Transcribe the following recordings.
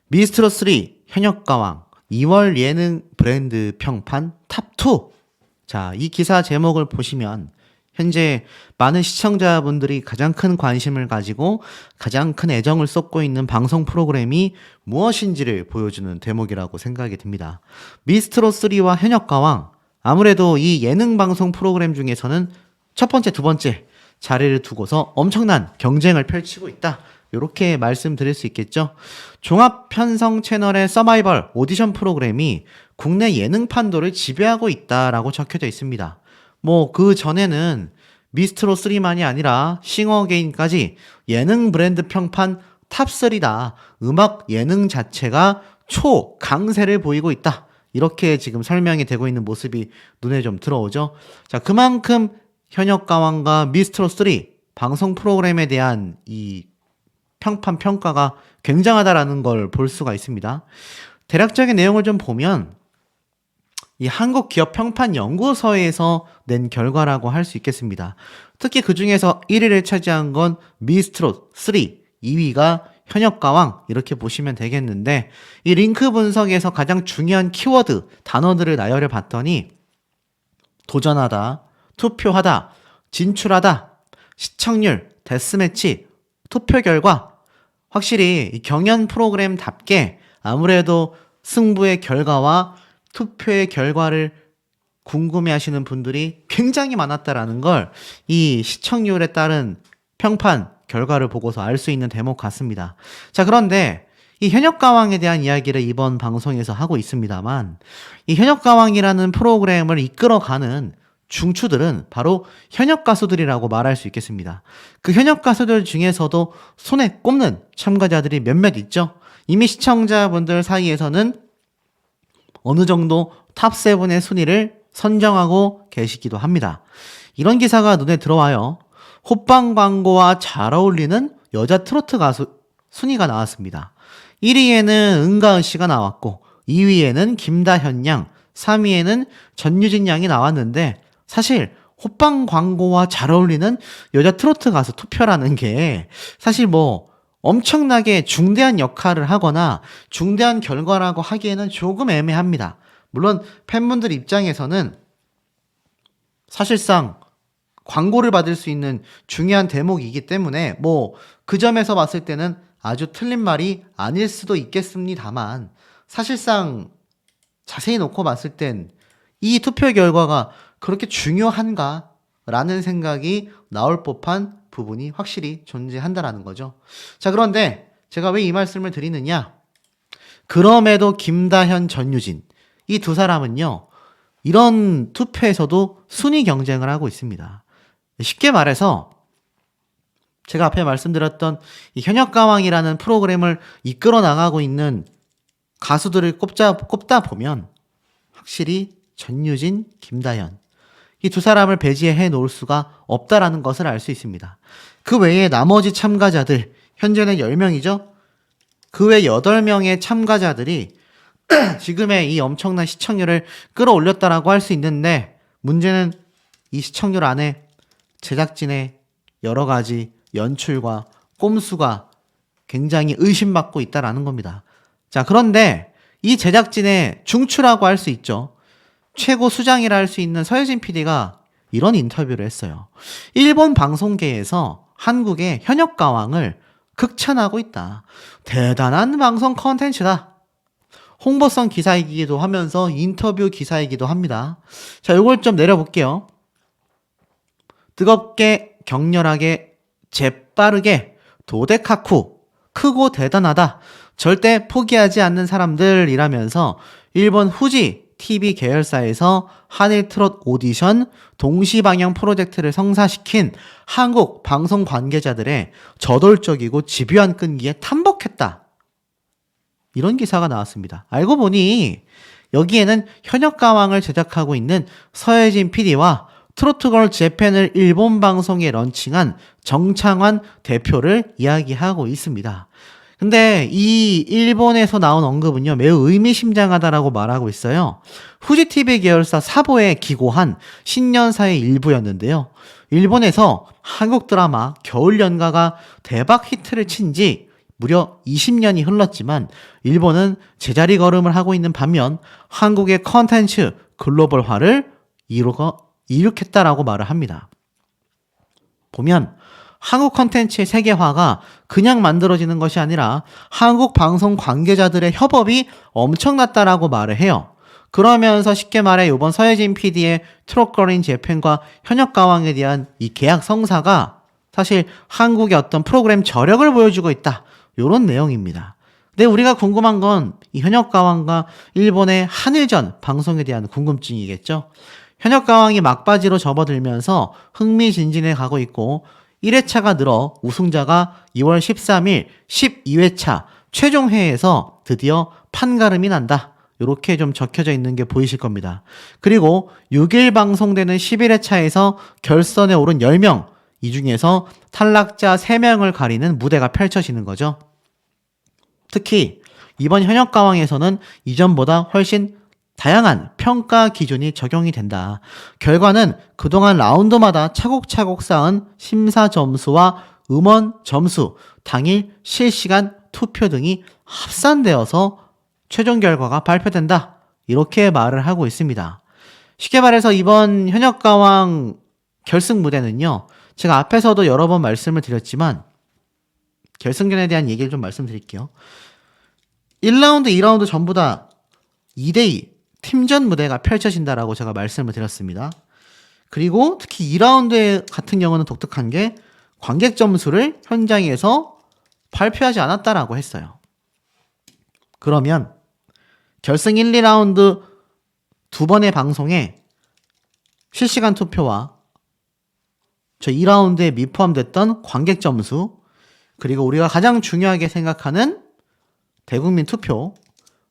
미스트롯 3 현역가왕 2월 예능 브랜드 평판 탑2. 자, 이 기사 제목을 보시면 현재 많은 시청자분들이 가장 큰 관심을 가지고 가장 큰 애정을 쏟고 있는 방송 프로그램이 무엇인지를 보여주는 대목이라고 생각이 듭니다. 미스트롯 3와 현역가왕, 아무래도 이 예능 방송 프로그램 중에서는 첫 번째, 두 번째 자리를 두고서 엄청난 경쟁을 펼치고 있다. 이렇게 말씀드릴 수 있겠죠. 종합 편성 채널의 서바이벌 오디션 프로그램이 국내 예능 판도를 지배하고 있다라고 적혀져 있습니다. 뭐 그 전에는 미스트롯 3만이 아니라 싱어게인까지 예능 브랜드 평판 탑3다. 음악 예능 자체가 초강세를 보이고 있다. 이렇게 지금 설명이 되고 있는 모습이 눈에 좀 들어오죠. 자, 그만큼 현역가왕과 미스트롯 3 방송 프로그램에 대한 이 평가가 굉장하다라는 걸 볼 수가 있습니다. 대략적인 내용을 좀 보면 이 한국기업평판연구소에서 낸 결과라고 할 수 있겠습니다. 특히 그 중에서 1위를 차지한 건 미스트롯 3, 2위가 현역가왕 이렇게 보시면 되겠는데, 이 링크 분석에서 가장 중요한 키워드, 단어들을 나열해 봤더니 도전하다, 투표하다, 진출하다, 시청률, 데스매치, 투표 결과, 확실히 이 경연 프로그램답게 아무래도 승부의 결과와 투표의 결과를 궁금해하시는 분들이 굉장히 많았다라는 걸 이 시청률에 따른 평판 결과를 보고서 알 수 있는 대목 같습니다. 자, 그런데 이 현역가왕에 대한 이야기를 이번 방송에서 하고 있습니다만, 이 현역가왕이라는 프로그램을 이끌어가는 중추들은 바로 현역 가수들이라고 말할 수 있겠습니다. 그 현역 가수들 중에서도 손에 꼽는 참가자들이 몇몇 있죠. 이미 시청자분들 사이에서는 어느 정도 탑7의 순위를 선정하고 계시기도 합니다. 이런 기사가 눈에 들어와요. 호빵 광고와 잘 어울리는 여자 트로트 가수 순위가 나왔습니다. 1위에는 은가은 씨가 나왔고, 2위에는 김다현 양, 3위에는 전유진 양이 나왔는데, 사실 호빵 광고와 잘 어울리는 여자 트로트 가수 투표라는 게 사실 뭐 엄청나게 중대한 역할을 하거나 중대한 결과라고 하기에는 조금 애매합니다. 물론 팬분들 입장에서는 사실상 광고를 받을 수 있는 중요한 대목이기 때문에 뭐 그 점에서 봤을 때는 아주 틀린 말이 아닐 수도 있겠습니다만, 사실상 자세히 놓고 봤을 땐 이 투표 결과가 그렇게 중요한가? 라는 생각이 나올 법한 부분이 확실히 존재한다라는 거죠. 자, 그런데 제가 왜 이 말씀을 드리느냐? 그럼에도 김다현, 전유진, 이 두 사람은요, 이런 투표에서도 순위 경쟁을 하고 있습니다. 쉽게 말해서 제가 앞에 말씀드렸던 이 현역가왕이라는 프로그램을 이끌어 나가고 있는 가수들을 꼽다 보면 확실히 전유진, 김다현, 이 두 사람을 배제해 놓을 수가 없다라는 것을 알 수 있습니다. 그 외에 나머지 참가자들, 현재는 10명이죠? 그 외 8명의 참가자들이 지금의 이 엄청난 시청률을 끌어올렸다라고 할 수 있는데, 문제는 이 시청률 안에 제작진의 여러 가지 연출과 꼼수가 굉장히 의심받고 있다라는 겁니다. 자, 그런데 이 제작진의 중추라고 할 수 있죠. 최고 수장이라 할 수 있는 서혜진 PD가 이런 인터뷰를 했어요. 일본 방송계에서 한국의 현역가왕을 극찬하고 있다. 대단한 방송 컨텐츠다. 홍보성 기사이기도 하면서 인터뷰 기사이기도 합니다. 자, 요걸 좀 내려볼게요. 뜨겁게, 격렬하게, 재빠르게, 도데카쿠, 크고 대단하다. 절대 포기하지 않는 사람들이라면서 일본 후지 TV 계열사에서 한일 트롯 오디션 동시방영 프로젝트를 성사시킨 한국 방송 관계자들의 저돌적이고 집요한 끈기에 탐복했다. 이런 기사가 나왔습니다. 알고 보니 여기에는 현역가왕을 제작하고 있는 서혜진 PD와 트로트걸 재팬을 일본 방송에 런칭한 정창환 대표를 이야기하고 있습니다. 근데 이 일본에서 나온 언급은요, 매우 의미심장하다라고 말하고 있어요. 후지TV 계열사 사보에 기고한 신년사의 일부였는데요. 일본에서 한국 드라마 겨울연가가 대박 히트를 친 지 무려 20년이 흘렀지만 일본은 제자리 걸음을 하고 있는 반면 한국의 컨텐츠 글로벌화를 이룩했다라고 말을 합니다. 보면 한국 컨텐츠의 세계화가 그냥 만들어지는 것이 아니라 한국 방송 관계자들의 협업이 엄청났다라고 말을 해요. 그러면서 쉽게 말해 이번 서혜진 PD의 트롯거린 재팬과 현역가왕에 대한 이 계약 성사가 사실 한국의 어떤 프로그램 저력을 보여주고 있다. 이런 내용입니다. 근데 우리가 궁금한 건 이 현역가왕과 일본의 한일전 방송에 대한 궁금증이겠죠. 현역가왕이 막바지로 접어들면서 흥미진진해 가고 있고 1회차가 늘어 우승자가 2월 13일 12회차 최종회에서 드디어 판가름이 난다. 이렇게 좀 적혀져 있는 게 보이실 겁니다. 그리고 6일 방송되는 11회차에서 결선에 오른 10명, 이 중에서 탈락자 3명을 가리는 무대가 펼쳐지는 거죠. 특히 이번 현역가왕에서는 이전보다 훨씬 다양한 평가 기준이 적용이 된다. 결과는 그동안 라운드마다 차곡차곡 쌓은 심사 점수와 음원 점수, 당일 실시간 투표 등이 합산되어서 최종 결과가 발표된다. 이렇게 말을 하고 있습니다. 쉽게 말해서 이번 현역가왕 결승 무대는요. 제가 앞에서도 여러 번 말씀을 드렸지만 결승전에 대한 얘기를 좀 말씀드릴게요. 1라운드, 2라운드 전부 다 2대2 팀전 무대가 펼쳐진다라고 제가 말씀을 드렸습니다. 그리고 특히 2라운드 같은 경우는 독특한 게 관객 점수를 현장에서 발표하지 않았다라고 했어요. 그러면 결승 1, 2라운드 두 번의 방송에 실시간 투표와 저 2라운드에 미포함됐던 관객 점수, 그리고 우리가 가장 중요하게 생각하는 대국민 투표,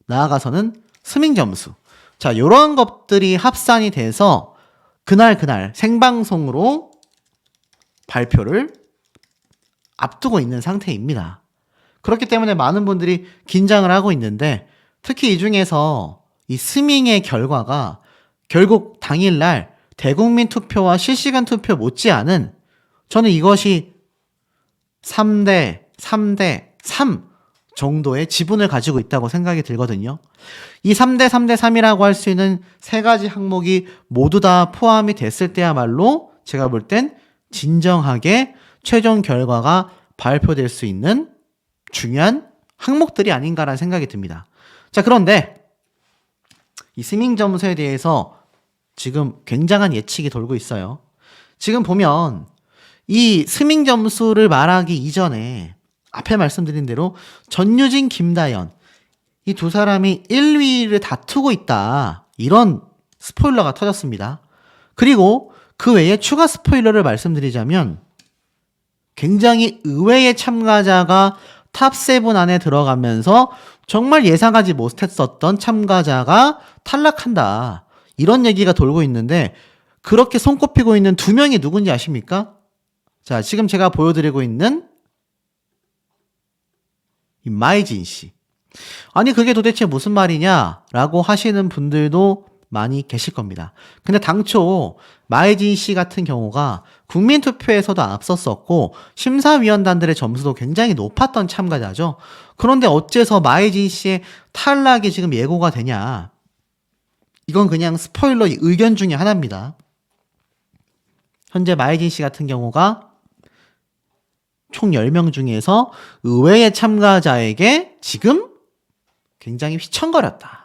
나아가서는 스밍 점수. 자, 이런 것들이 합산이 돼서 그날 생방송으로 발표를 앞두고 있는 상태입니다. 그렇기 때문에 많은 분들이 긴장을 하고 있는데 특히 이 중에서 이 스밍의 결과가 결국 당일날 대국민 투표와 실시간 투표 못지않은 저는 이것이 3대 3 정도의 지분을 가지고 있다고 생각이 들거든요. 이 3대 3이라고 할 수 있는 세 가지 항목이 모두 다 포함이 됐을 때야말로 제가 볼 땐 진정하게 최종 결과가 발표될 수 있는 중요한 항목들이 아닌가라는 생각이 듭니다. 자, 그런데 이 스밍 점수에 대해서 지금 굉장한 예측이 돌고 있어요. 지금 보면 이 스밍 점수를 말하기 이전에 앞에 말씀드린 대로 전유진, 김다연 이 두 사람이 1위를 다투고 있다. 이런 스포일러가 터졌습니다. 그리고 그 외에 추가 스포일러를 말씀드리자면 굉장히 의외의 참가자가 탑7 안에 들어가면서 정말 예상하지 못했었던 참가자가 탈락한다. 이런 얘기가 돌고 있는데 그렇게 손꼽히고 있는 두 명이 누군지 아십니까? 자, 지금 제가 보여드리고 있는 이 마이진 씨. 아니 그게 도대체 무슨 말이냐라고 하시는 분들도 많이 계실 겁니다. 근데 당초 마이진 씨 같은 경우가 국민투표에서도 앞섰었고 심사위원단들의 점수도 굉장히 높았던 참가자죠. 그런데 어째서 마이진 씨의 탈락이 지금 예고가 되냐. 이건 그냥 스포일러 의견 중에 하나입니다. 현재 마이진 씨 같은 경우가 총 10명 중에서 의외의 참가자에게 지금 굉장히 휘청거렸다.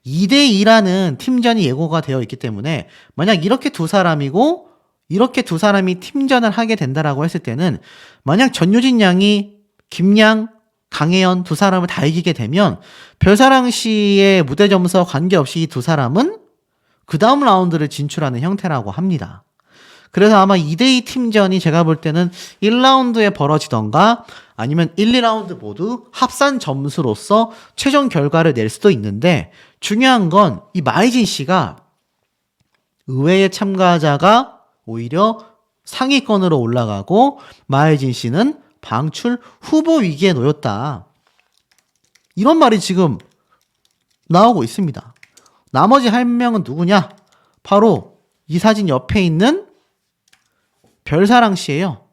2대2라는 팀전이 예고가 되어 있기 때문에 만약 이렇게 두 사람이고 이렇게 두 사람이 팀전을 하게 된다라고 했을 때는 만약 전유진 양이 김양, 강혜연 두 사람을 다 이기게 되면 별사랑 씨의 무대 점수와 관계없이 이 두 사람은 그 다음 라운드를 진출하는 형태라고 합니다. 그래서 아마 2대2 팀전이 제가 볼 때는 1라운드에 벌어지던가 아니면 1, 2라운드 모두 합산 점수로서 최종 결과를 낼 수도 있는데 중요한 건 이 마이진 씨가 의외의 참가자가 오히려 상위권으로 올라가고 마이진 씨는 방출 후보 위기에 놓였다. 이런 말이 지금 나오고 있습니다. 나머지 한 명은 누구냐? 바로 이 사진 옆에 있는 별사랑 씨예요.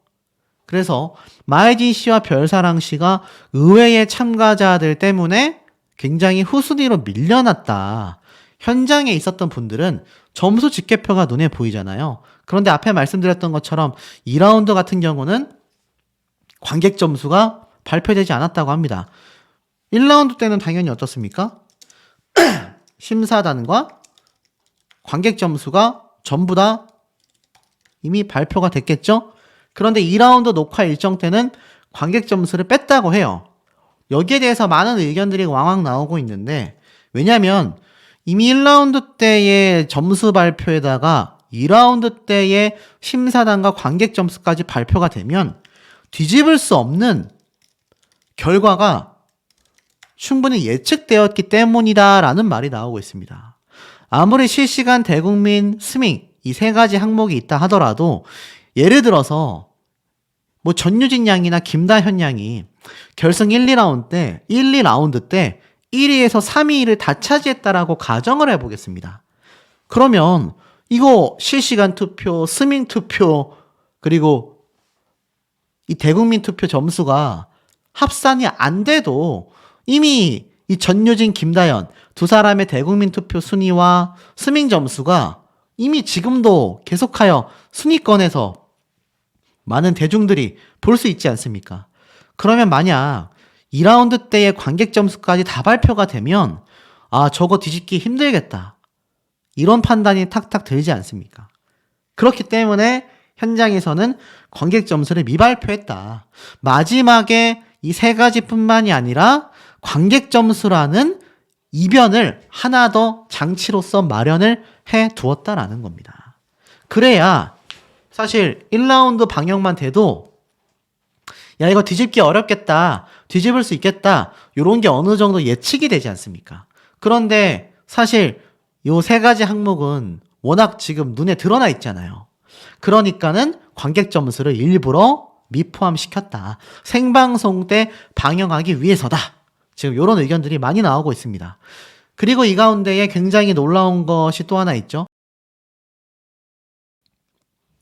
그래서 마혜진 씨와 별사랑 씨가 의외의 참가자들 때문에 굉장히 후순위로 밀려났다. 현장에 있었던 분들은 점수 집계표가 눈에 보이잖아요. 그런데 앞에 말씀드렸던 것처럼 2라운드 같은 경우는 관객 점수가 발표되지 않았다고 합니다. 1라운드 때는 당연히 어떻습니까? 심사단과 관객 점수가 전부 다 이미 발표가 됐겠죠? 그런데 2라운드 녹화 일정 때는 관객 점수를 뺐다고 해요. 여기에 대해서 많은 의견들이 왕왕 나오고 있는데, 왜냐면 이미 1라운드 때의 점수 발표에다가 2라운드 때의 심사단과 관객 점수까지 발표가 되면 뒤집을 수 없는 결과가 충분히 예측되었기 때문이다라는 말이 나오고 있습니다. 아무리 실시간 대국민 스밍 이 세 가지 항목이 있다 하더라도 예를 들어서 뭐 전유진 양이나 김다현 양이 결승 1, 2라운드 때 1위에서 3위를 다 차지했다라고 가정을 해보겠습니다. 그러면 이거 실시간 투표, 스밍 투표, 그리고 이 대국민 투표 점수가 합산이 안 돼도 이미 이 전유진, 김다현 두 사람의 대국민 투표 순위와 스밍 점수가 이미 지금도 계속하여 순위권에서 많은 대중들이 볼 수 있지 않습니까? 그러면 만약 2라운드 때의 관객 점수까지 다 발표가 되면 저거 뒤집기 힘들겠다. 이런 판단이 탁탁 들지 않습니까? 그렇기 때문에 현장에서는 관객 점수를 미발표했다. 마지막에 이 세 가지뿐만이 아니라 관객 점수라는 이변을 하나 더 장치로서 마련을 해 두었다라는 겁니다. 그래야 사실 1라운드 방영만 돼도 야 이거 뒤집기 어렵겠다, 뒤집을 수 있겠다, 이런 게 어느 정도 예측이 되지 않습니까? 그런데 사실 요 세 가지 항목은 워낙 지금 눈에 드러나 있잖아요. 그러니까는 관객 점수를 일부러 미포함시켰다. 생방송 때 방영하기 위해서다. 지금 이런 의견들이 많이 나오고 있습니다. 그리고 이 가운데에 굉장히 놀라운 것이 또 하나 있죠.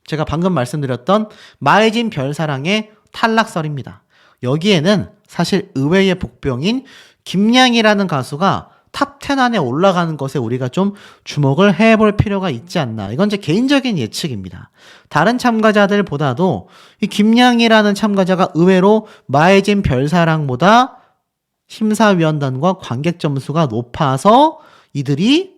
제가 방금 말씀드렸던 마혜진 별사랑의 탈락설입니다. 여기에는 사실 의외의 복병인 김양이라는 가수가 탑10 안에 올라가는 것에 우리가 좀 주목을 해볼 필요가 있지 않나. 이건 제 개인적인 예측입니다. 다른 참가자들보다도 이 김양이라는 참가자가 의외로 마혜진 별사랑보다 심사위원단과 관객 점수가 높아서 이들이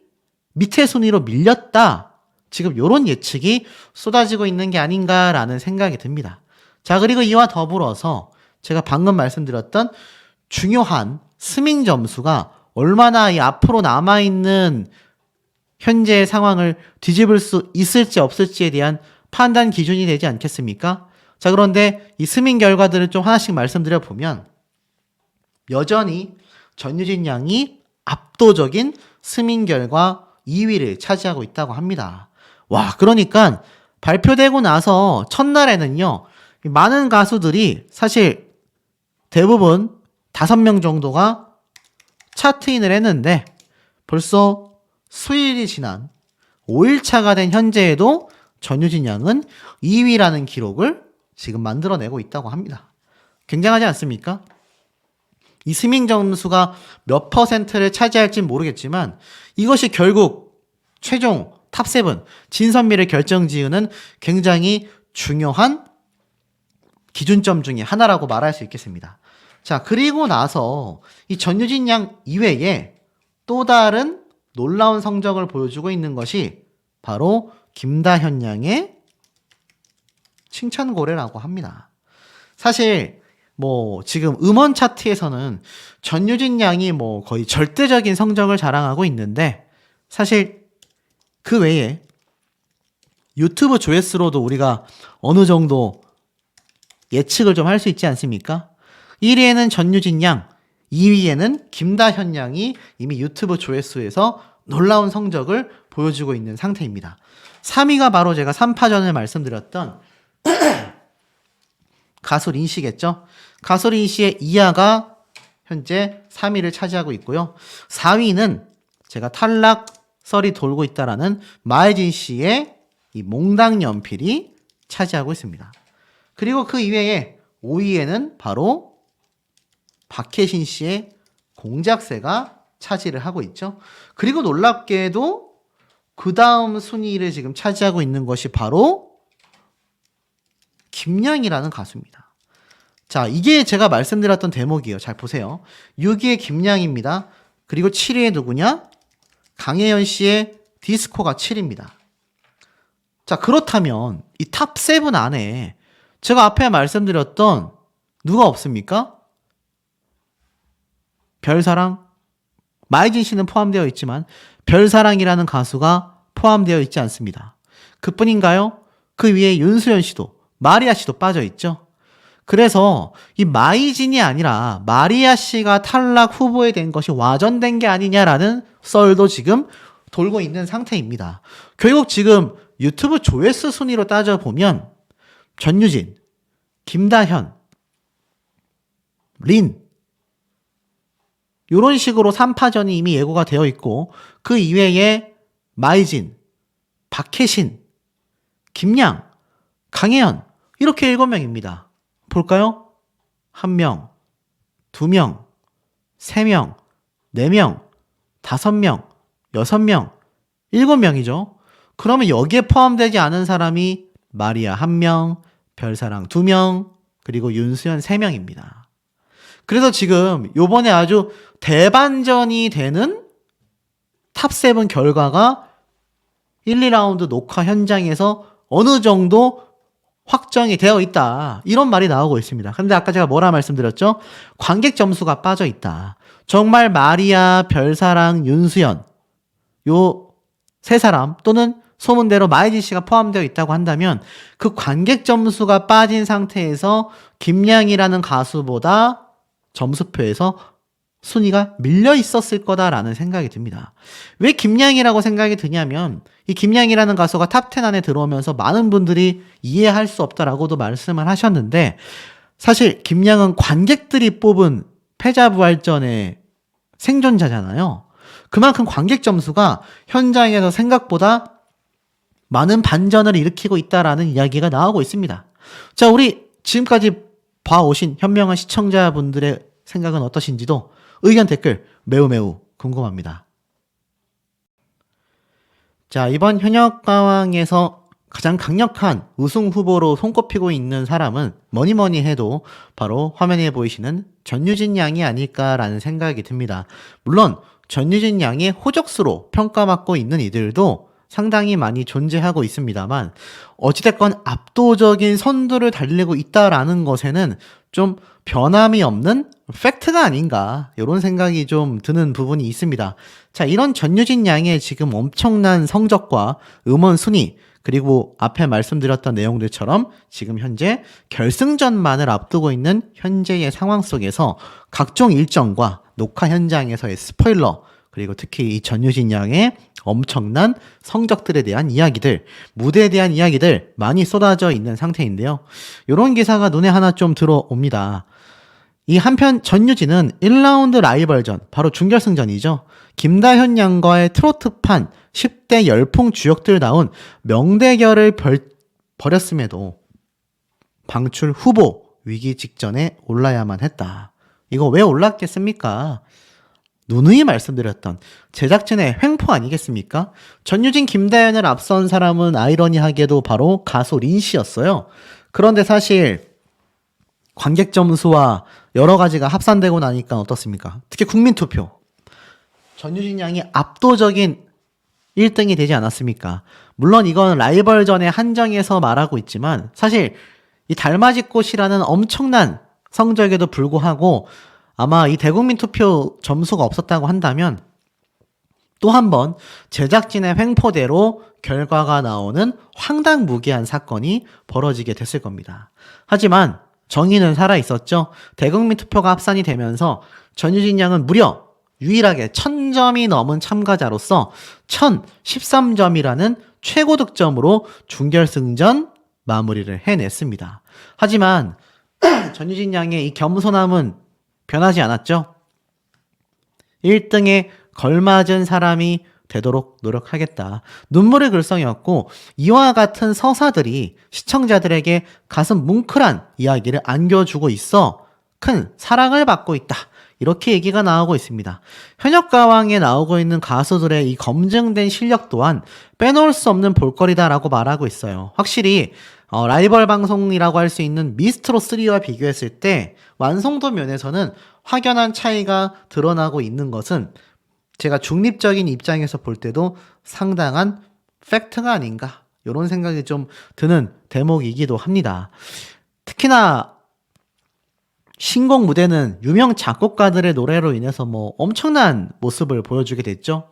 밑에 순위로 밀렸다. 지금 이런 예측이 쏟아지고 있는 게 아닌가라는 생각이 듭니다. 자, 그리고 이와 더불어서 제가 방금 말씀드렸던 중요한 스밍 점수가 얼마나 이 앞으로 남아있는 현재의 상황을 뒤집을 수 있을지 없을지에 대한 판단 기준이 되지 않겠습니까? 자, 그런데 이 스밍 결과들을 좀 하나씩 말씀드려 보면 여전히 전유진 양이 압도적인 스밍 결과 2위를 차지하고 있다고 합니다. 와, 그러니까 발표되고 나서 첫날에는요, 많은 가수들이 사실 대부분 5명 정도가 차트인을 했는데 벌써 수일이 지난 5일차가 된 현재에도 전유진 양은 2위라는 기록을 지금 만들어내고 있다고 합니다. 굉장하지 않습니까? 이 스밍 점수가 몇 퍼센트를 차지할진 모르겠지만 이것이 결국 최종 탑7 진선미를 결정지으는 굉장히 중요한 기준점 중에 하나라고 말할 수 있겠습니다. 자, 그리고 나서 이 전유진 양 이외에 또 다른 놀라운 성적을 보여주고 있는 것이 바로 김다현 양의 칭찬고래라고 합니다. 사실 뭐 지금 음원 차트에서는 전유진 양이 뭐 거의 절대적인 성적을 자랑하고 있는데 사실 그 외에 유튜브 조회수로도 우리가 어느 정도 예측을 좀 할 수 있지 않습니까? 1위에는 전유진 양, 2위에는 김다현 양이 이미 유튜브 조회수에서 놀라운 성적을 보여주고 있는 상태입니다. 3위가 바로 제가 3파전을 말씀드렸던 가수 린씨겠죠? 가수 린씨의 이하가 현재 3위를 차지하고 있고요. 4위는 제가 탈락설이 돌고 있다라는 마혜진 씨의 이 몽당 연필이 차지하고 있습니다. 그리고 그 이외에 5위에는 바로 박혜신 씨의 공작새가 차지를 하고 있죠. 그리고 놀랍게도 그 다음 순위를 지금 차지하고 있는 것이 바로 김양이라는 가수입니다. 자, 이게 제가 말씀드렸던 대목이에요. 잘 보세요. 6위에 김양입니다. 그리고 7위에 누구냐? 강혜연 씨의 디스코가 7위입니다. 자, 그렇다면 이 탑 7 안에 제가 앞에 말씀드렸던 누가 없습니까? 별사랑, 마이진 씨는 포함되어 있지만 별사랑이라는 가수가 포함되어 있지 않습니다. 그뿐인가요? 그 위에 윤수연 씨도, 마리아 씨도 빠져 있죠. 그래서 이 마이진이 아니라 마리아 씨가 탈락 후보에 된 것이 와전된 게 아니냐라는 썰도 지금 돌고 있는 상태입니다. 결국 지금 유튜브 조회수 순위로 따져보면 전유진, 김다현, 린 이런 식으로 3파전이 이미 예고가 되어 있고 그 이외에 마이진, 박혜신, 김양, 강혜연 이렇게 7명입니다. 볼까요? 1명, 2명, 3명, 4명, 5명, 6명, 7명이죠. 그러면 여기에 포함되지 않은 사람이 마리아 1명, 별사랑 2명, 그리고 윤수연 3명입니다. 그래서 지금 요번에 아주 대반전이 되는 탑7 결과가 1, 2라운드 녹화 현장에서 어느 정도 확정이 되어 있다. 이런 말이 나오고 있습니다. 근데 아까 제가 뭐라 말씀드렸죠? 관객 점수가 빠져 있다. 정말 마리아, 별사랑, 윤수연 요 세 사람 또는 소문대로 마이진 씨가 포함되어 있다고 한다면 그 관객 점수가 빠진 상태에서 김양이라는 가수보다 점수표에서 순위가 밀려 있었을 거다라는 생각이 듭니다. 왜 김양이라고 생각이 드냐면 이 김양이라는 가수가 탑10 안에 들어오면서 많은 분들이 이해할 수 없다라고도 말씀을 하셨는데 사실 김양은 관객들이 뽑은 패자부활전의 생존자잖아요. 그만큼 관객 점수가 현장에서 생각보다 많은 반전을 일으키고 있다라는 이야기가 나오고 있습니다. 자, 우리 지금까지 봐오신 현명한 시청자분들의 생각은 어떠신지도 의견 댓글 매우 궁금합니다. 자, 이번 현역가왕에서 가장 강력한 우승 후보로 손꼽히고 있는 사람은 뭐니 해도 바로 화면에 보이시는 전유진 양이 아닐까라는 생각이 듭니다. 물론 전유진 양의 호적수로 평가받고 있는 이들도 상당히 많이 존재하고 있습니다만 어찌됐건 압도적인 선두를 달리고 있다라는 것에는 좀 변함이 없는 팩트가 아닌가 이런 생각이 좀 드는 부분이 있습니다. 자, 이런 전유진 양의 지금 엄청난 성적과 음원 순위 그리고 앞에 말씀드렸던 내용들처럼 지금 현재 결승전만을 앞두고 있는 현재의 상황 속에서 각종 일정과 녹화 현장에서의 스포일러 그리고 특히 이 전유진 양의 엄청난 성적들에 대한 이야기들, 무대에 대한 이야기들 많이 쏟아져 있는 상태인데요. 이런 기사가 눈에 하나 좀 들어옵니다. 이 한편 전유진은 1라운드 라이벌전, 바로 준결승전이죠. 김다현 양과의 트로트판 10대 열풍 주역들다운 명대결을 벌였음에도 방출 후보 위기 직전에 올라야만 했다. 이거 왜 올랐겠습니까? 누누이 말씀드렸던 제작진의 횡포 아니겠습니까? 전유진, 김다현을 앞선 사람은 아이러니하게도 바로 가수 린 씨였어요. 그런데 사실 관객 점수와 여러 가지가 합산되고 나니까 어떻습니까? 특히 국민투표. 전유진 양이 압도적인 1등이 되지 않았습니까? 물론 이건 라이벌전에 한정해서 말하고 있지만 사실 이 달맞이꽃이라는 엄청난 성적에도 불구하고 아마 이 대국민 투표 점수가 없었다고 한다면 또 한 번 제작진의 횡포대로 결과가 나오는 황당무계한 사건이 벌어지게 됐을 겁니다. 하지만 정의는 살아있었죠. 대국민 투표가 합산이 되면서 전유진 양은 무려 유일하게 1000점이 넘은 참가자로서 1013점이라는 최고 득점으로 준결승전 마무리를 해냈습니다. 하지만 전유진 양의 이 겸손함은 변하지 않았죠. 1등에 걸맞은 사람이 되도록 노력하겠다. 눈물의 글썽이었고 이와 같은 서사들이 시청자들에게 가슴 뭉클한 이야기를 안겨주고 있어 큰 사랑을 받고 있다. 이렇게 얘기가 나오고 있습니다. 현역가왕에 나오고 있는 가수들의 이 검증된 실력 또한 빼놓을 수 없는 볼거리다라고 말하고 있어요. 확실히 라이벌 방송이라고 할 수 있는 미스트로3와 비교했을 때 완성도 면에서는 확연한 차이가 드러나고 있는 것은 제가 중립적인 입장에서 볼 때도 상당한 팩트가 아닌가 이런 생각이 좀 드는 대목이기도 합니다. 특히나 신곡 무대는 유명 작곡가들의 노래로 인해서 뭐 엄청난 모습을 보여주게 됐죠.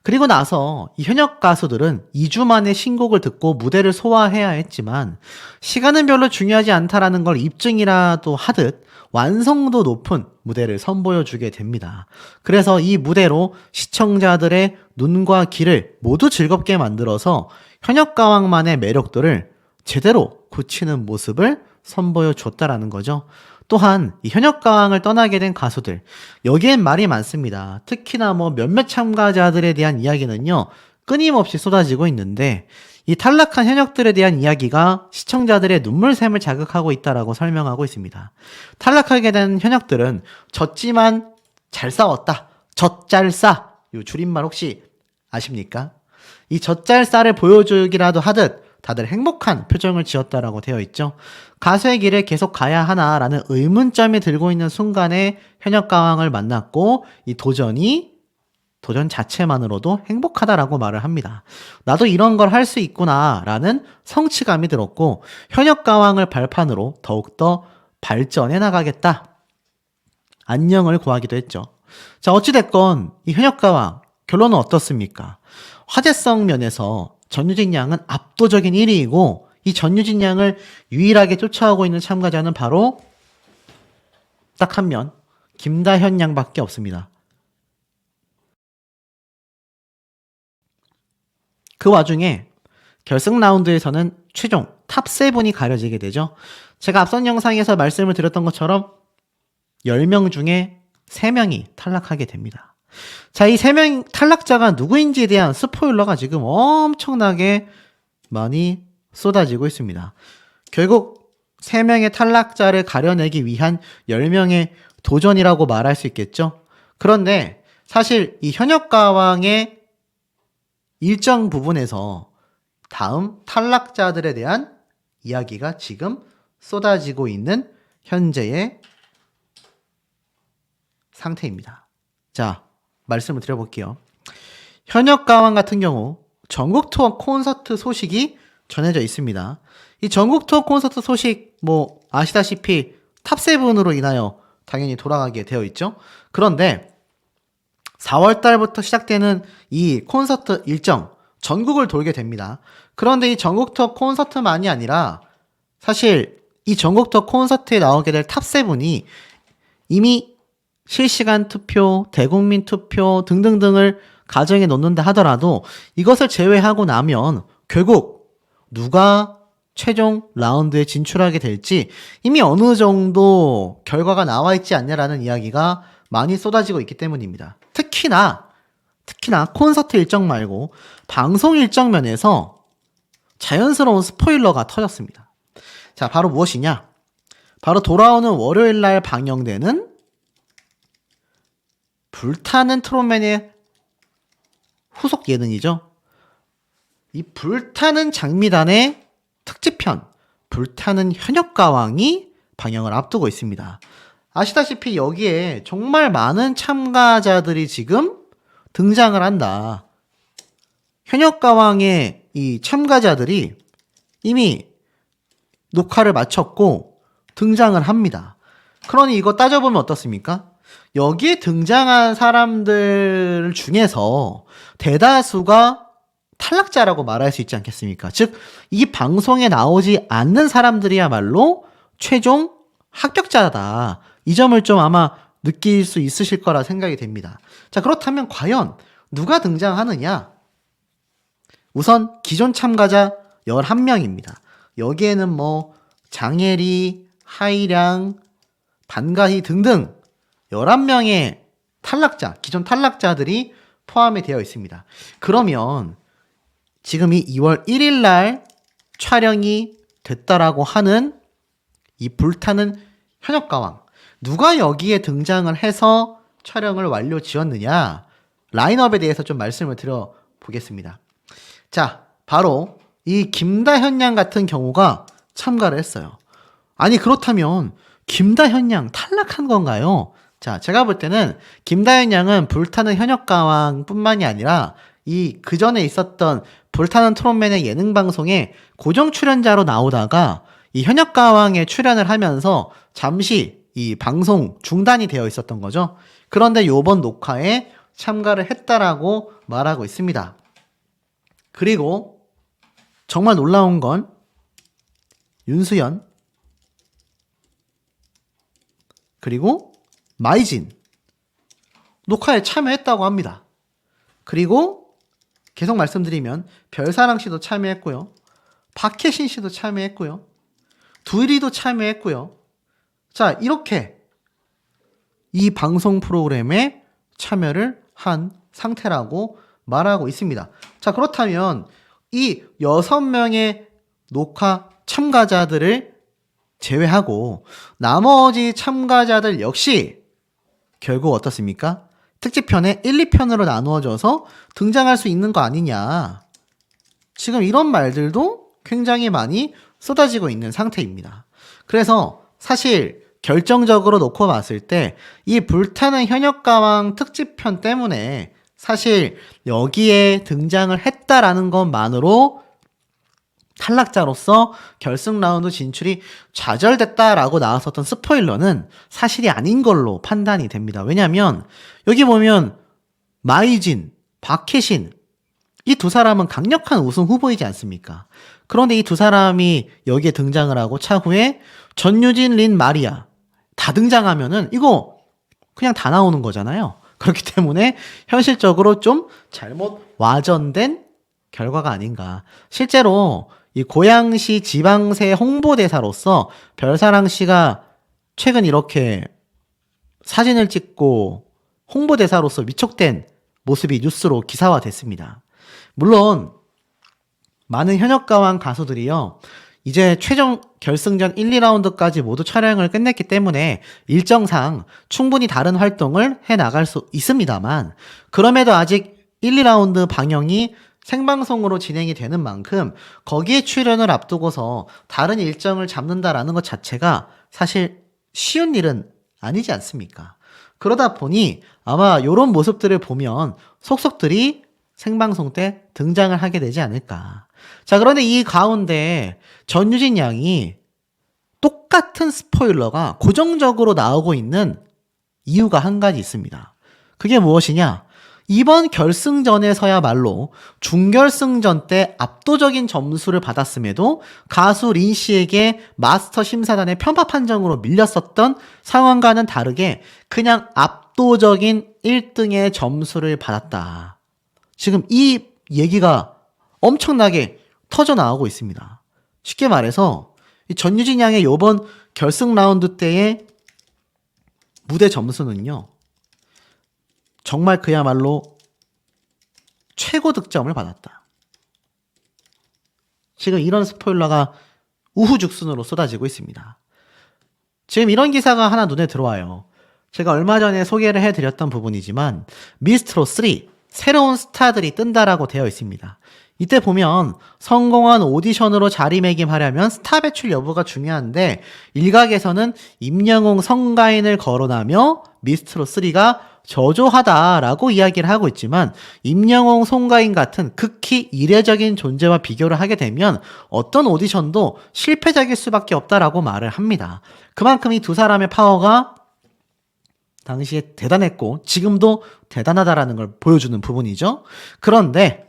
그리고 나서 이 현역 가수들은 2주 만에 신곡을 듣고 무대를 소화해야 했지만 시간은 별로 중요하지 않다라는 걸 입증이라도 하듯 완성도 높은 무대를 선보여주게 됩니다. 그래서 이 무대로 시청자들의 눈과 귀를 모두 즐겁게 만들어서 현역가왕만의 매력도를 제대로 굳히는 모습을 선보여줬다라는 거죠. 또한 이 현역가왕을 떠나게 된 가수들, 여기엔 말이 많습니다. 특히나 뭐 몇몇 참가자들에 대한 이야기는요, 끊임없이 쏟아지고 있는데 이 탈락한 현역들에 대한 이야기가 시청자들의 눈물샘을 자극하고 있다라고 설명하고 있습니다. 탈락하게 된 현역들은 졌지만 잘 싸웠다. 젖잘싸. 이 줄임말 혹시 아십니까? 이 젖잘싸를 보여주기라도 하듯 다들 행복한 표정을 지었다라고 되어 있죠. 가수의 길을 계속 가야 하나라는 의문점이 들고 있는 순간에 현역가왕을 만났고 이 도전 자체만으로도 행복하다라고 말을 합니다. 나도 이런 걸 할 수 있구나라는 성취감이 들었고 현역가왕을 발판으로 더욱더 발전해 나가겠다. 안녕을 구하기도 했죠. 자, 어찌됐건 이 현역가왕 결론은 어떻습니까? 화제성 면에서 전유진 양은 압도적인 1위이고 이 전유진 양을 유일하게 쫓아오고 있는 참가자는 바로 딱 한 명, 김다현 양밖에 없습니다. 그 와중에 결승 라운드에서는 최종 탑7이 가려지게 되죠. 제가 앞선 영상에서 말씀을 드렸던 것처럼 10명 중에 3명이 탈락하게 됩니다. 자, 이 3명 탈락자가 누구인지에 대한 스포일러가 지금 엄청나게 많이 쏟아지고 있습니다. 결국 3명의 탈락자를 가려내기 위한 10명의 도전이라고 말할 수 있겠죠. 그런데 사실 이 현역가왕의 일정 부분에서 다음 탈락자들에 대한 이야기가 지금 쏟아지고 있는 현재의 상태입니다. 자, 말씀을 드려볼게요. 현역가왕 같은 경우 전국 투어 콘서트 소식이 전해져 있습니다. 이 전국 투어 콘서트 소식 뭐 아시다시피 탑7으로 인하여 당연히 돌아가게 되어 있죠. 그런데 4월 달부터 시작되는 이 콘서트 일정 전국을 돌게 됩니다. 그런데 이 전국 투어 콘서트만이 아니라 사실 이 전국 투어 콘서트에 나오게 될 탑7이 이미 실시간 투표, 대국민 투표 등등등을 가정에 놓는다 하더라도 이것을 제외하고 나면 결국 누가 최종 라운드에 진출하게 될지 이미 어느 정도 결과가 나와 있지 않냐라는 이야기가 많이 쏟아지고 있기 때문입니다. 특히나 콘서트 일정 말고 방송 일정 면에서 자연스러운 스포일러가 터졌습니다. 자, 바로 무엇이냐? 바로 돌아오는 월요일 날 방영되는 불타는 트롯맨의 후속 예능이죠. 이 불타는 장미단의 특집편 불타는 현역가왕이 방영을 앞두고 있습니다. 아시다시피 여기에 정말 많은 참가자들이 지금 등장을 한다. 현역가왕의 이 참가자들이 이미 녹화를 마쳤고 등장을 합니다. 그러니 이거 따져보면 어떻습니까? 여기에 등장한 사람들 중에서 대다수가 탈락자라고 말할 수 있지 않겠습니까? 즉, 이 방송에 나오지 않는 사람들이야말로 최종 합격자다. 이 점을 좀 아마 느낄 수 있으실 거라 생각이 됩니다. 자, 그렇다면 과연 누가 등장하느냐? 우선 기존 참가자 11명입니다. 여기에는 뭐 장혜리, 하이량, 반가희 등등 11명의 탈락자, 기존 탈락자들이 포함이 되어 있습니다. 그러면 지금 이 2월 1일 날 촬영이 됐다라고 하는 이 불타는 현역가왕, 누가 여기에 등장을 해서 촬영을 완료 지었느냐, 라인업에 대해서 좀 말씀을 드려보겠습니다. 자, 바로 이 김다현 양 같은 경우가 참가를 했어요. 아니 그렇다면 김다현 양 탈락한 건가요? 자, 제가 볼 때는 김다현 양은 불타는 현역가왕 뿐만이 아니라 이 그전에 있었던 불타는 트롯맨의 예능 방송에 고정 출연자로 나오다가 이 현역가왕에 출연을 하면서 잠시 이 방송 중단이 되어 있었던 거죠. 그런데 요번 녹화에 참가를 했다라고 말하고 있습니다. 그리고 정말 놀라운 건 윤수연 그리고 마이진 녹화에 참여했다고 합니다. 그리고 계속 말씀드리면 별사랑 씨도 참여했고요. 박혜신 씨도 참여했고요. 두일이도 참여했고요. 자, 이렇게 이 방송 프로그램에 참여를 한 상태라고 말하고 있습니다. 자, 그렇다면 이 6명의 녹화 참가자들을 제외하고 나머지 참가자들 역시 결국 어떻습니까? 특집편에 1, 2편으로 나누어져서 등장할 수 있는 거 아니냐. 지금 이런 말들도 굉장히 많이 쏟아지고 있는 상태입니다. 그래서 사실 결정적으로 놓고 봤을 때 이 불타는 현역가왕 특집편 때문에 사실 여기에 등장을 했다라는 것만으로 탈락자로서 결승 라운드 진출이 좌절됐다라고 나왔었던 스포일러는 사실이 아닌 걸로 판단이 됩니다. 왜냐하면 여기 보면 마이진, 박혜신 이 두 사람은 강력한 우승 후보이지 않습니까? 그런데 이 두 사람이 여기에 등장을 하고 차후에 전유진, 린, 마리아 다 등장하면은 이거 그냥 다 나오는 거잖아요. 그렇기 때문에 현실적으로 좀 잘못 와전된 결과가 아닌가. 실제로 이 고양시 지방세 홍보대사로서 별사랑 씨가 최근 이렇게 사진을 찍고 홍보대사로서 위촉된 모습이 뉴스로 기사화됐습니다. 물론 많은 현역가왕 가수들이요, 이제 최종 결승전 1, 2라운드까지 모두 촬영을 끝냈기 때문에 일정상 충분히 다른 활동을 해나갈 수 있습니다만, 그럼에도 아직 1, 2라운드 방영이 생방송으로 진행이 되는 만큼 거기에 출연을 앞두고서 다른 일정을 잡는다라는 것 자체가 사실 쉬운 일은 아니지 않습니까? 그러다 보니 아마 이런 모습들을 보면 속속들이 생방송 때 등장을 하게 되지 않을까. 자, 그런데 이 가운데 전유진 양이 똑같은 스포일러가 고정적으로 나오고 있는 이유가 한 가지 있습니다. 그게 무엇이냐? 이번 결승전에서야말로 준결승전 때 압도적인 점수를 받았음에도 가수 린 씨에게 마스터 심사단의 편파 판정으로 밀렸었던 상황과는 다르게 그냥 압도적인 1등의 점수를 받았다. 지금 이 얘기가 엄청나게 터져 나오고 있습니다. 쉽게 말해서 이 전유진 양의 이번 결승 라운드 때의 무대 점수는요, 정말 그야말로 최고 득점을 받았다. 지금 이런 스포일러가 우후죽순으로 쏟아지고 있습니다. 지금 이런 기사가 하나 눈에 들어와요. 제가 얼마 전에 소개를 해드렸던 부분이지만 미스트롯 3 새로운 스타들이 뜬다라고 되어 있습니다. 이때 보면 성공한 오디션으로 자리매김하려면 스타 배출 여부가 중요한데 일각에서는 임영웅, 성가인을 거론하며 미스트롯 3가 저조하다라고 이야기를 하고 있지만 임영웅, 송가인 같은 극히 이례적인 존재와 비교를 하게 되면 어떤 오디션도 실패작일 수밖에 없다라고 말을 합니다. 그만큼 이 두 사람의 파워가 당시에 대단했고 지금도 대단하다라는 걸 보여주는 부분이죠. 그런데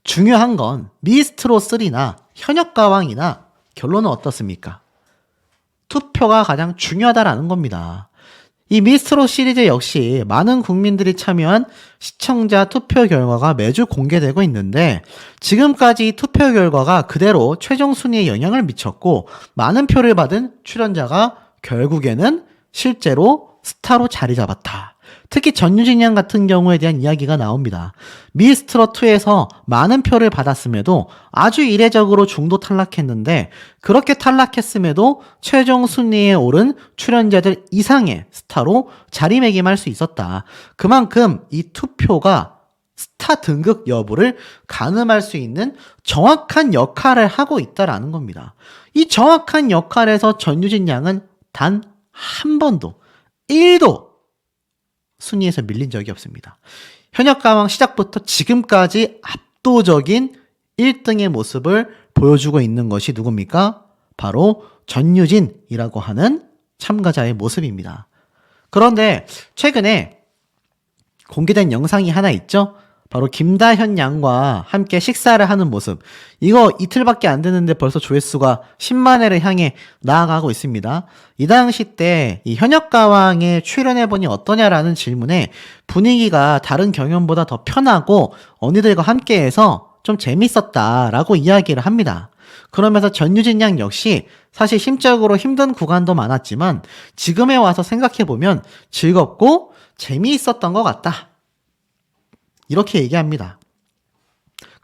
중요한 건 미스트롯 3나 현역가왕이나 결론은 어떻습니까? 투표가 가장 중요하다라는 겁니다. 이 미스트롯 시리즈 역시 많은 국민들이 참여한 시청자 투표 결과가 매주 공개되고 있는데 지금까지 투표 결과가 그대로 최종 순위에 영향을 미쳤고 많은 표를 받은 출연자가 결국에는 실제로 스타로 자리 잡았다. 특히 전유진 양 같은 경우에 대한 이야기가 나옵니다. 미스트롯2에서 많은 표를 받았음에도 아주 이례적으로 중도 탈락했는데 그렇게 탈락했음에도 최종 순위에 오른 출연자들 이상의 스타로 자리매김할 수 있었다. 그만큼 이 투표가 스타 등극 여부를 가늠할 수 있는 정확한 역할을 하고 있다라는 겁니다. 이 정확한 역할에서 전유진 양은 단 한 번도 1도 순위에서 밀린 적이 없습니다. 현역가왕 시작부터 지금까지 압도적인 1등의 모습을 보여주고 있는 것이 누굽니까? 바로 전유진이라고 하는 참가자의 모습입니다. 그런데 최근에 공개된 영상이 하나 있죠? 바로 김다현 양과 함께 식사를 하는 모습. 이거 이틀밖에 안 됐는데 벌써 조회수가 10만 회를 향해 나아가고 있습니다. 이 당시 때 이 현역가왕에 출연해보니 어떠냐라는 질문에 분위기가 다른 경연보다 더 편하고 언니들과 함께해서 좀 재밌었다라고 이야기를 합니다. 그러면서 전유진 양 역시 사실 심적으로 힘든 구간도 많았지만 지금에 와서 생각해보면 즐겁고 재미있었던 것 같다. 이렇게 얘기합니다.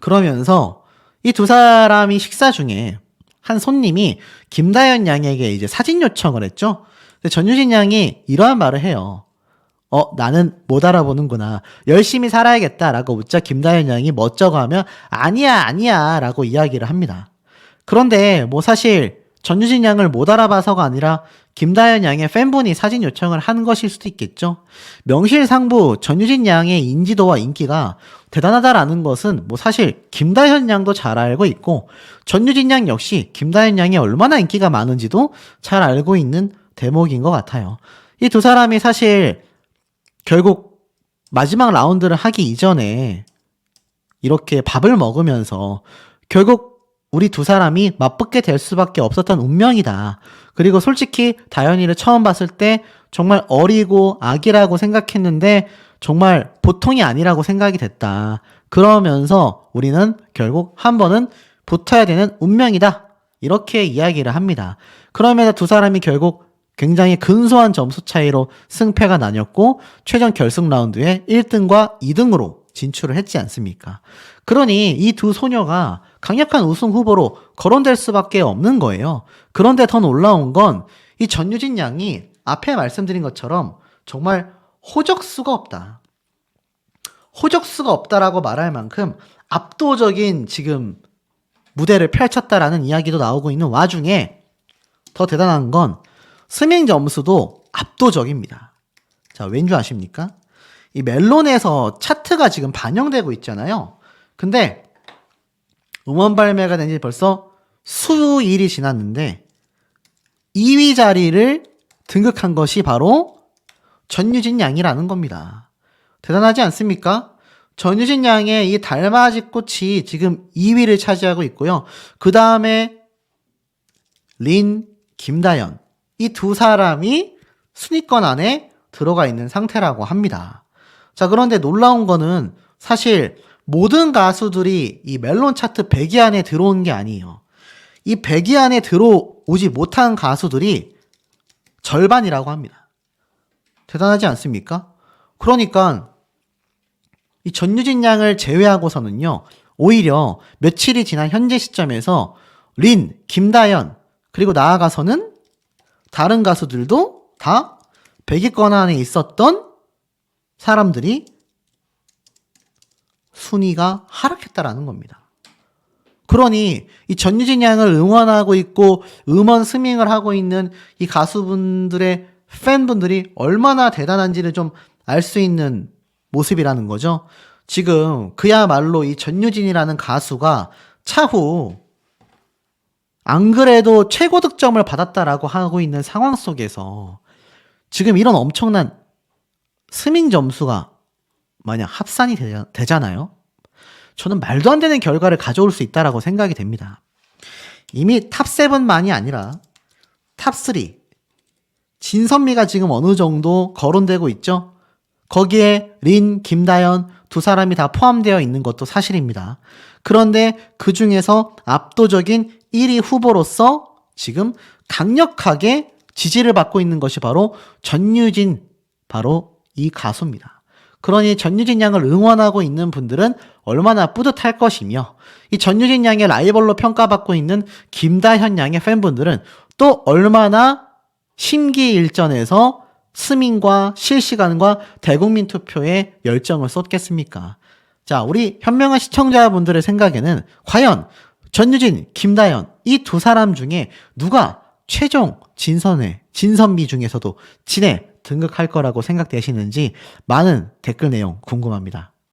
그러면서 이 두 사람이 식사 중에 한 손님이 김다현 양에게 이제 사진 요청을 했죠. 근데 전유진 양이 이러한 말을 해요. 나는 못 알아보는구나. 열심히 살아야겠다라고 묻자 김다현 양이 멋쩍어 하며 아니야 라고 이야기를 합니다. 그런데 뭐 사실 전유진 양을 못 알아봐서가 아니라 김다현 양의 팬분이 사진 요청을 한 것일 수도 있겠죠. 명실상부 전유진 양의 인지도와 인기가 대단하다라는 것은 뭐 사실 김다현 양도 잘 알고 있고 전유진 양 역시 김다현 양이 얼마나 인기가 많은지도 잘 알고 있는 대목인 것 같아요. 이 두 사람이 사실 결국 마지막 라운드를 하기 이전에 이렇게 밥을 먹으면서 결국 우리 두 사람이 맞붙게 될 수밖에 없었던 운명이다. 그리고 솔직히 다현이를 처음 봤을 때 정말 어리고 아기라고 생각했는데 정말 보통이 아니라고 생각이 됐다. 그러면서 우리는 결국 한 번은 붙어야 되는 운명이다. 이렇게 이야기를 합니다. 그러면서 두 사람이 결국 굉장히 근소한 점수 차이로 승패가 나뉘었고 최종 결승 라운드에 1등과 2등으로 진출을 했지 않습니까? 그러니 이 두 소녀가 강력한 우승 후보로 거론될 수밖에 없는 거예요. 그런데 더 놀라운 건 이 전유진 양이 앞에 말씀드린 것처럼 정말 호적수가 없다. 호적수가 없다라고 말할 만큼 압도적인 지금 무대를 펼쳤다라는 이야기도 나오고 있는 와중에 더 대단한 건 스밍 점수도 압도적입니다. 자, 왠지 아십니까? 이 멜론에서 차트가 지금 반영되고 있잖아요. 근데 음원 발매가 된 지 벌써 수일이 지났는데 2위 자리를 등극한 것이 바로 전유진 양이라는 겁니다. 대단하지 않습니까? 전유진 양의 이 달맞이 꽃이 지금 2위를 차지하고 있고요. 그 다음에 린, 김다현 이 두 사람이 순위권 안에 들어가 있는 상태라고 합니다. 자, 그런데 놀라운 거는 사실 모든 가수들이 이 멜론 차트 100위 안에 들어온 게 아니에요. 이 100위 안에 들어오지 못한 가수들이 절반이라고 합니다. 대단하지 않습니까? 그러니까 이 전유진 양을 제외하고서는요, 오히려 며칠이 지난 현재 시점에서 린, 김다현, 그리고 나아가서는 다른 가수들도 다 100위권 안에 있었던 사람들이 순위가 하락했다라는 겁니다. 그러니 이 전유진 양을 응원하고 있고 음원 스밍을 하고 있는 이 가수분들의 팬분들이 얼마나 대단한지를 좀 알 수 있는 모습이라는 거죠. 지금 그야말로 이 전유진이라는 가수가 차후 안 그래도 최고 득점을 받았다라고 하고 있는 상황 속에서 지금 이런 엄청난 스밍 점수가 만약 합산이 되잖아요. 저는 말도 안 되는 결과를 가져올 수 있다라고 생각이 됩니다. 이미 탑7만이 아니라 탑3 진선미가 지금 어느 정도 거론되고 있죠. 거기에 린, 김다현 두 사람이 다 포함되어 있는 것도 사실입니다. 그런데 그 중에서 압도적인 1위 후보로서 지금 강력하게 지지를 받고 있는 것이 바로 전유진, 바로 이 가수입니다. 그러니 전유진 양을 응원하고 있는 분들은 얼마나 뿌듯할 것이며 이 전유진 양의 라이벌로 평가받고 있는 김다현 양의 팬분들은 또 얼마나 심기일전해서 스민과 실시간과 대국민 투표에 열정을 쏟겠습니까? 자, 우리 현명한 시청자분들의 생각에는 과연 전유진, 김다현 이 두 사람 중에 누가 최종 진선미 중에서도 진에 등극할 거라고 생각되시는지 많은 댓글 내용 궁금합니다.